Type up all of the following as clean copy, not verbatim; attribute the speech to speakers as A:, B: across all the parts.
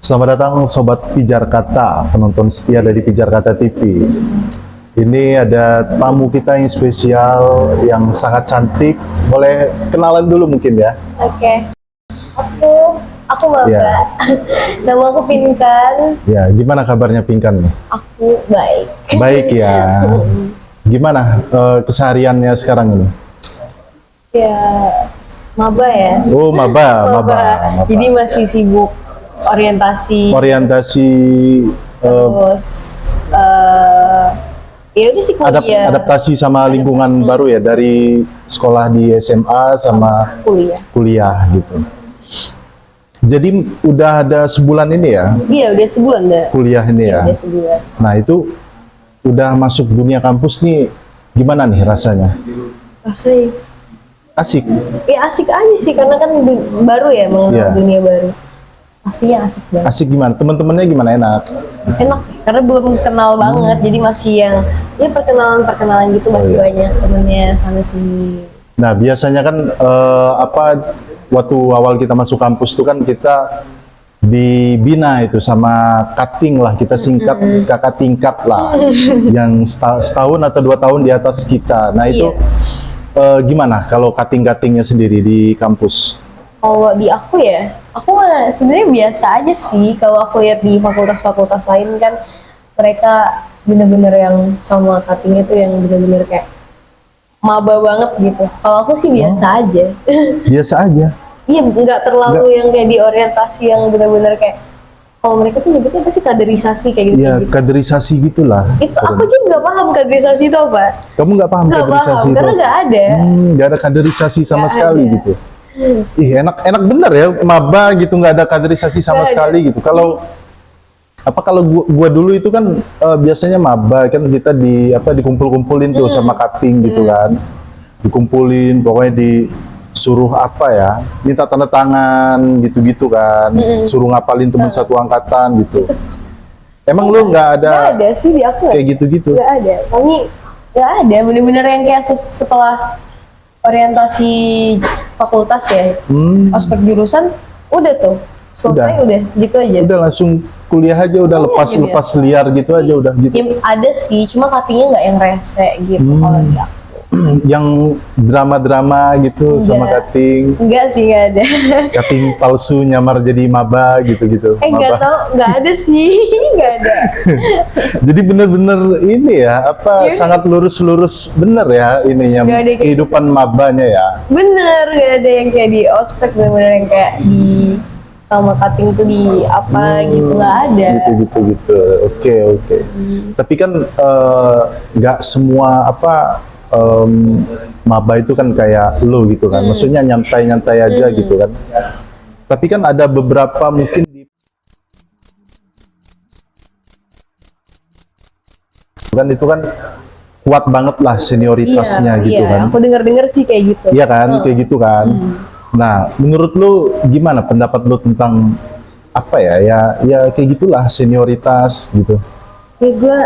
A: Selamat datang Sobat Pijar Kata, penonton setia dari Pijar Kata TV. Ini ada tamu kita yang spesial, yang sangat cantik. Boleh kenalan dulu mungkin ya?
B: Oke. Aku Maba.
A: Ya.
B: Nama aku Pinkan.
A: Ya, gimana kabarnya Pinkan nih?
B: Aku baik.
A: Baik ya. Gimana kesehariannya sekarang ini?
B: Ya, Maba ya.
A: Oh, maba.
B: Jadi masih sibuk orientasi.
A: Orientasi
B: Terus ya udah sih kuliah.
A: adaptasi sama lingkungan baru ya, dari sekolah di SMA sama kuliah gitu. Jadi udah ada sebulan ini ya?
B: Iya, udah sebulan dah.
A: Kuliah ini ya?
B: Udah sebulan.
A: Nah itu udah masuk dunia kampus nih, gimana nih rasanya?
B: Rasanya
A: Asik?
B: ya asik aja sih, karena kan baru ya, mengenal
A: Iya.
B: dunia baru. Pastinya asik banget.
A: Asik gimana? Teman-temannya gimana? Enak?
B: Enak, karena belum kenal banget, jadi masih yang ya perkenalan gitu, masih
A: iya.
B: banyak temennya sana sini.
A: Nah biasanya kan waktu awal kita masuk kampus tuh kan kita dibina itu sama cutting lah, kita singkat kakak tingkat lah, yang setahun atau 2 tahun di atas kita. Nah itu gimana kalau cutting-cuttingnya sendiri di kampus?
B: Kalau di aku ya, aku mah sebenarnya biasa aja sih. Kalau aku lihat di fakultas-fakultas lain kan, mereka bener-bener yang sama cuttingnya tuh yang bener-bener kayak maba banget gitu. Kalau aku sih biasa aja.
A: Biasa aja?
B: Iya, nggak terlalu yang kayak di orientasi yang bener-bener kayak, kalau mereka tuh nyebutnya apa sih, kaderisasi kayak gitu.
A: Ya kaderisasi gitulah.
B: Itu aku juga nggak paham kaderisasi itu apa.
A: Kamu nggak paham
B: Nggak
A: kaderisasi
B: paham,
A: itu?
B: karena nggak ada.
A: Nggak ada kaderisasi sama
B: Nggak
A: sekali
B: ada.
A: gitu. Ih, enak bener ya maba gitu, nggak ada kaderisasi sama
B: Nggak ada.
A: sekali gitu. Kalau gua dulu itu kan biasanya maba kan kita dikumpul-kumpulin tuh sama cutting gitu kan. Dikumpulin, pokoknya disuruh minta tanda tangan gitu-gitu kan. Suruh ngapalin teman satu angkatan gitu. Emang lu nggak
B: Nggak ada sih di aku.
A: kayak gitu-gitu?
B: Nggak ada. Kami nggak ada. Bener-bener yang kayak setelah orientasi fakultas ya, ospek jurusan, udah tuh selesai, udah gitu aja.
A: Udah langsung kuliah aja, udah lepas liar gitu aja udah gitu.
B: Ya, ada sih, cuma cuttingnya nggak yang rese gitu kalau di aku.
A: Yang drama-drama gitu sama
B: Enggak.
A: cutting,
B: Enggak sih, nggak ada.
A: cutting palsu nyamar jadi maba gitu-gitu.
B: Nggak
A: Maba.
B: tahu, nggak ada sih, nggak ada.
A: Jadi bener-bener ini ya, sangat lurus-lurus bener ya ininya,
B: Nggak ada kayak
A: kehidupan mabanya ya.
B: Bener, nggak ada yang kayak di ospek, bener-bener yang kayak di sama cutting tuh di apa gitu, nggak ada.
A: Gitu. Oke. Tapi kan nggak semua maba itu kan kayak lo gitu kan, maksudnya nyantai-nyantai aja gitu kan. Tapi kan ada beberapa mungkin kan itu kan kuat banget lah senioritasnya gitu kan.
B: Aku dengar-dengar sih kayak gitu.
A: Iya kan, kayak gitu kan. Nah, menurut lu gimana pendapat lu tentang ya kayak gitulah senioritas gitu.
B: Ya gue,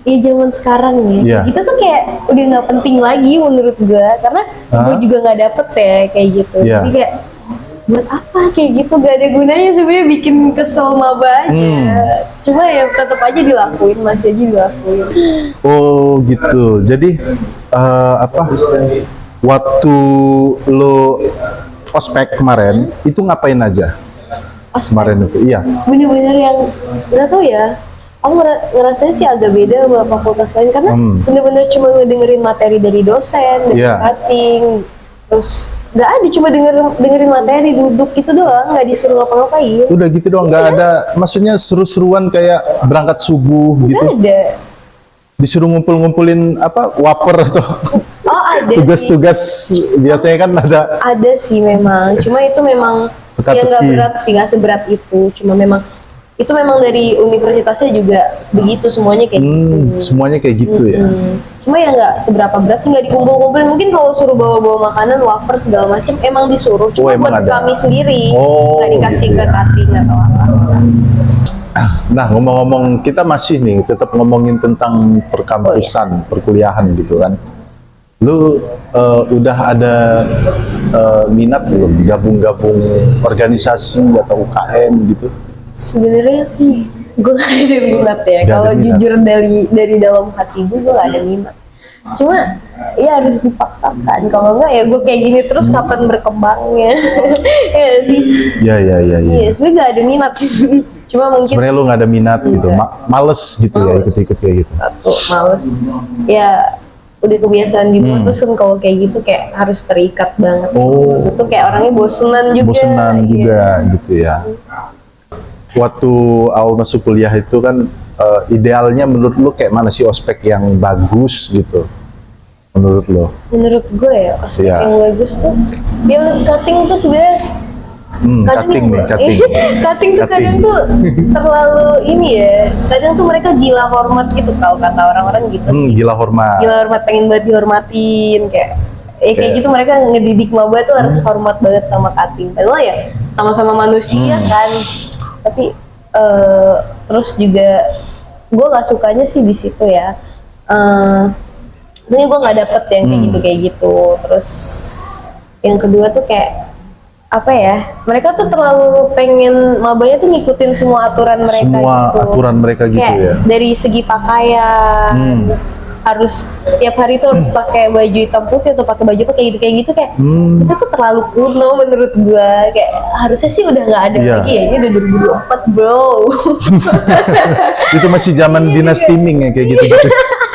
B: ya zaman sekarang nih,
A: Iya.
B: itu tuh kayak udah nggak penting lagi menurut gue, karena gue juga nggak dapet ya kayak gitu.
A: Iya.
B: Jadi kayak buat apa kayak gitu, gak ada gunanya sebenarnya, bikin kesel maba aja. Cuma ya tetap aja dilakuin, masih aja dilakuin.
A: Oh gitu. Jadi waktu lo ospek kemarin itu ngapain aja? Kemarin itu, iya.
B: Bener-bener yang nggak tahu ya. Aku ngerasanya sih agak beda sama fakultas lain, karena bener-bener cuma ngedengerin materi dari dosen, dari
A: Iya.
B: cutting, terus nggak ada, cuma dengerin materi, duduk gitu doang, nggak disuruh ngapa-ngapain.
A: Udah gitu doang, nggak ada, maksudnya seru-seruan kayak berangkat subuh gitu.
B: Nggak ada.
A: Disuruh ngumpul-ngumpulin waper atau
B: Oh ada
A: tugas-tugas biasanya kan ada.
B: Ada sih memang, cuma itu memang ya nggak berat sih, nggak seberat itu. Cuma memang itu memang dari universitasnya juga begitu, semuanya kayak gitu.
A: Semuanya kayak gitu ya.
B: Cuma ya nggak seberapa berat sih, nggak dikumpul-kumpulin. Mungkin kalau suruh bawa-bawa makanan, wafer segala macam emang disuruh, cuma
A: emang
B: buat
A: ada.
B: kami sendiri,
A: Oh,
B: nggak dikasih
A: gitu
B: ke
A: ya.
B: cutting atau apa.
A: Nah, ngomong-ngomong, kita masih nih tetap ngomongin tentang perkampusan, perkuliahan gitu kan. Lu udah ada minat belum gabung-gabung organisasi atau UKM gitu?
B: Sebenarnya sih gue gak ada minat ya.
A: Gak ada
B: Kalau
A: minat.
B: jujur dari dalam hati gue gak ada minat. Cuma ya harus dipaksakan. Kalau enggak ya gue kayak gini terus kapan berkembangnya? Ya nggak sih.
A: Iya.
B: Iya, sebenarnya gak ada minat. Cuma mungkin
A: Sebenarnya lu nggak ada minat gitu, males gitu ya
B: males.
A: ikut-ikut kayak gitu.
B: Satu, males. Ya udah kebiasaan di rumah terus kan kalau kayak gitu kayak harus terikat banget.
A: Oh.
B: Itu kayak orangnya bosenan juga.
A: Bosenan
B: Iya.
A: juga gitu ya. Waktu awal masuk kuliah itu kan idealnya menurut lu kayak mana sih ospek yang bagus gitu? Menurut lu?
B: Menurut gue ya ospek
A: Iya.
B: yang bagus tuh yang cutting tuh sebenarnya
A: Cutting nih, cutting.
B: cutting tuh kadang
A: Cutting.
B: tuh terlalu ini ya. Kadang tuh mereka gila hormat gitu kalau kata orang-orang gitu sih.
A: Gila hormat.
B: Gila hormat, pengen banget dihormatin kayak kayak gitu mereka ngedidik maba tuh harus hormat banget sama cutting. Padahal ya sama-sama manusia kan. Tapi terus juga gue nggak sukanya sih di situ ya. Ini gue nggak dapet yang kayak gitu. Terus yang kedua tuh kayak apa ya? Mereka tuh terlalu pengen mabanya tuh ngikutin semua aturan mereka
A: Semua
B: gitu.
A: aturan mereka gitu
B: Kayak
A: ya.
B: dari segi pakaian harus tiap hari tuh harus pakai baju hitam putih atau pakai baju apa kayak gitu kayak itu tuh terlalu kuno menurut gua. Kayak harusnya sih udah nggak ada
A: Iya.
B: lagi ya, ini udah 2024 bro.
A: Itu masih zaman dinasti Ming ya kayak gitu.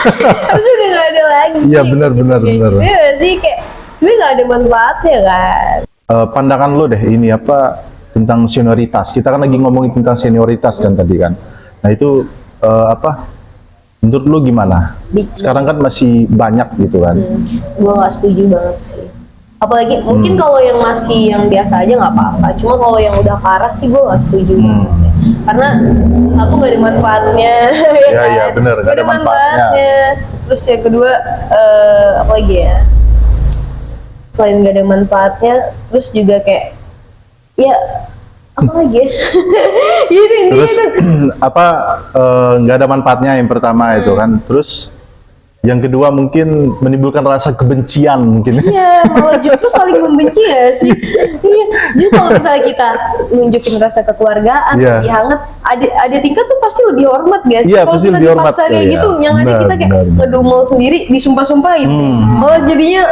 B: Harusnya udah nggak ada lagi.
A: Iya, benar.
B: Gitu ya sih kayak sebenarnya nggak ada manfaatnya kan.
A: Pandangan lo deh ini apa tentang senioritas. Kita kan lagi ngomongin tentang senioritas kan tadi kan. Nah itu apa? Menurut lo gimana? Sekarang kan masih banyak gitu kan.
B: Gua nggak setuju banget sih. Apalagi mungkin kalau yang masih yang biasa aja nggak apa-apa. Cuma kalau yang udah parah sih gue nggak setuju banget. Karena satu nggak ada manfaatnya.
A: Iya, bener, nggak ada manfaatnya.
B: Terus yang kedua apa lagi ya? Selain nggak ada manfaatnya, terus juga kayak ya apa lagi ya? Ini
A: Terus apa nggak ada manfaatnya yang pertama itu kan. Terus yang kedua mungkin menimbulkan rasa kebencian mungkin.
B: iya, malah justru saling membenci ya sih. Iya, justru kalau misalnya kita nunjukin rasa kekeluargaan,
A: Iya.
B: lebih hangat, ada tingkat tuh pasti lebih hormat gak sih?
A: Iya,
B: Kalau
A: pasti
B: kita
A: lebih hormat,
B: dipaksa kayak
A: iya.
B: gitu, yang ada
A: Benar,
B: kita kayak
A: benar.
B: ngedumel sendiri, disumpah-sumpahin. Malah jadinya,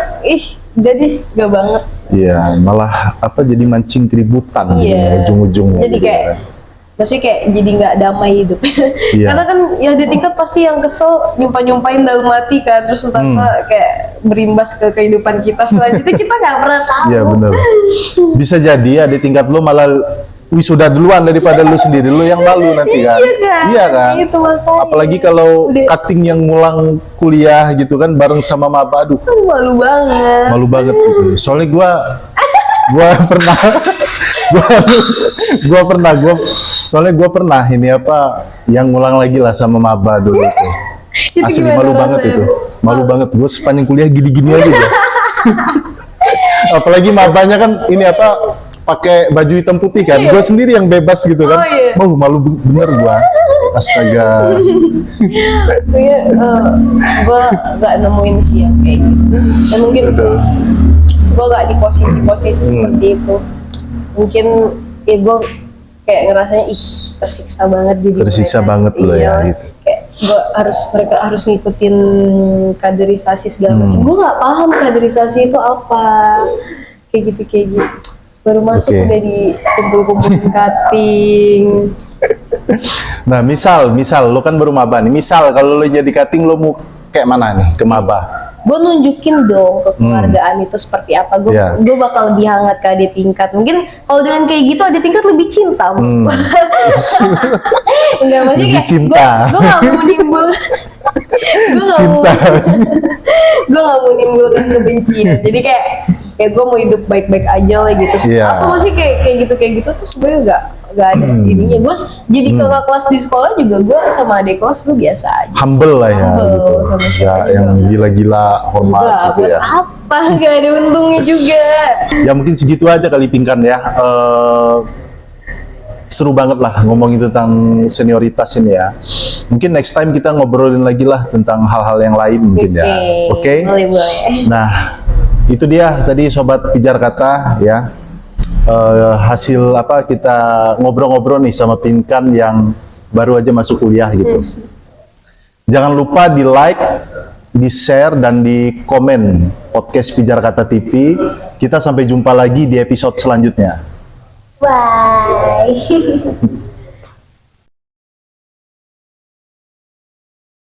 B: jadi gak banget.
A: Iya, malah apa jadi mancing keributan gitu,
B: Iya.
A: ujung-ujungnya.
B: Jadi
A: gitu
B: kayak
A: kan.
B: maksudnya kayak jadi nggak damai hidup.
A: Iya.
B: Karena kan ya di tingkat pasti yang kesel nyumpahin dalam hati kan, terus ntar kayak berimbas ke kehidupan kita selanjutnya kita nggak pernah tahu.
A: Iya benar. Bisa jadi ya di tingkat lu malah wisuda duluan daripada lu sendiri, lu yang malu nanti kan.
B: Iya kan?
A: Iya kan?
B: Itu makanya.
A: Apalagi kalau
B: Udah.
A: cutting yang ngulang kuliah gitu kan bareng sama maba, aduh
B: Malu banget.
A: malu banget gitu. Soalnya gua pernah soalnya gua pernah ini apa yang ngulang lagi lah sama maba dulu tuh.
B: Itu
A: Asli
B: gimana
A: malu banget
B: rasanya?
A: itu. Malu banget. Gue sepanjang kuliah gini-gini aja. Gua. Apalagi mabanya kan ini apa pakai baju hitam putih kan. Gue sendiri yang bebas gitu kan.
B: Oh, iya.
A: Mau malu bener gua. Astaga.
B: Iya, gue nggak nemuin sih yang kayak gitu. Dan mungkin gue nggak di posisi-posisi seperti itu. Mungkin ya gue kayak ngerasanya tersiksa banget jadi
A: Tersiksa
B: mereka.
A: banget lo ya,
B: Iya,
A: gitu.
B: Kayak mereka harus ngikutin kaderisasi segala macam. Gue nggak paham kaderisasi itu apa. Kayak gitu. Baru masuk
A: Oke.
B: udah dikumpul-kumpulin cutting.
A: Nah, misal lo kan baru maba nih. Misal kalau lo jadi cutting lo mau kayak mana nih ke maba?
B: Gue nunjukin dong kekeluargaan itu seperti apa. Gue
A: Iya.
B: bakal lebih hangat ke adik tingkat. Mungkin kalau dengan kayak gitu adik tingkat lebih cinta. Enggak, maksudnya
A: Lebih
B: kayak
A: cinta.
B: gue gak mau menimbul
A: Cinta.
B: gue gak mau menimbulkan kebencian. Jadi kayak gue mau hidup baik-baik aja lah gitu.
A: Iya.
B: Apa masih kayak gitu tuh sebenarnya gak ada ininya. Gue jadi kakak kelas di sekolah juga gue sama adik kelas gue biasa aja.
A: Humble lah ya
B: Humble
A: gitu.
B: sama siapa
A: Ya,
B: juga
A: yang
B: enggak.
A: gila-gila hormat
B: Enggak,
A: gitu
B: buat
A: ya.
B: apa? Gak ada untungnya juga.
A: Ya mungkin segitu aja kali Pingkan ya. Seru banget lah ngomongin tentang senioritas ini ya. Mungkin next time kita ngobrolin lagi lah tentang hal-hal yang lain mungkin ya. Oke?
B: Boleh.
A: Nah, itu dia tadi Sobat Pijar Kata ya. hasil apa kita ngobrol-ngobrol nih sama Pinkan yang baru aja masuk kuliah gitu. Jangan lupa di like, di share, dan di komen podcast Pijar Kata TV. Kita sampai jumpa lagi di episode selanjutnya.
B: Bye.